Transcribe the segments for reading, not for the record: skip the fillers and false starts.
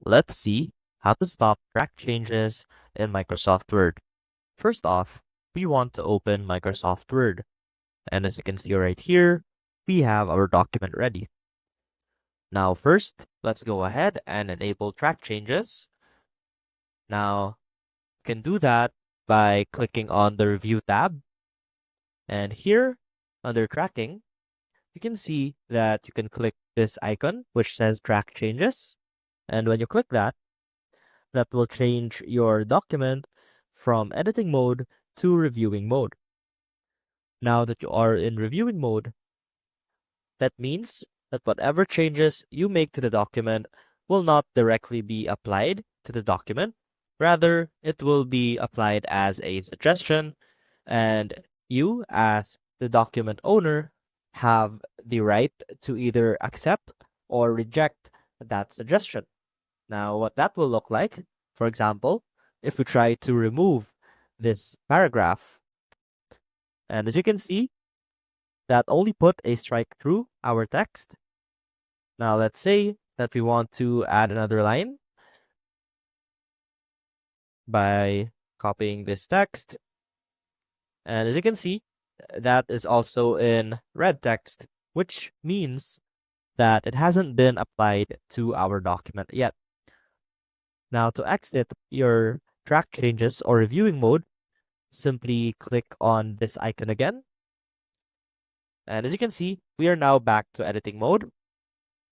Let's see how to stop track changes in Microsoft Word. First off, we want to open Microsoft Word. And as you can see right here, we have our document ready. Now first, let's go ahead and enable track changes. Now, you can do that by clicking on the Review tab. And here, under Tracking, you can see that you can click this icon, which says Track Changes. And when you click that, that will change your document from editing mode to reviewing mode. Now that you are in reviewing mode, that means that whatever changes you make to the document will not directly be applied to the document. Rather, it will be applied as a suggestion, and you, as the document owner, have the right to either accept or reject that suggestion. Now, what that will look like, for example, if we try to remove this paragraph, and as you can see, that only put a strike through our text. Now, let's say that we want to add another line by copying this text. And as you can see, that is also in red text, which means that it hasn't been applied to our document yet. Now, to exit your track changes or reviewing mode, simply click on this icon again. And as you can see, we are now back to editing mode.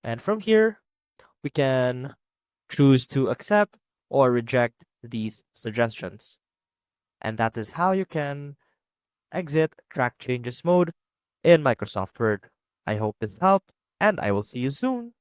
And from here, we can choose to accept or reject these suggestions. And that is how you can exit track changes mode in Microsoft Word. I hope this helped, and I will see you soon.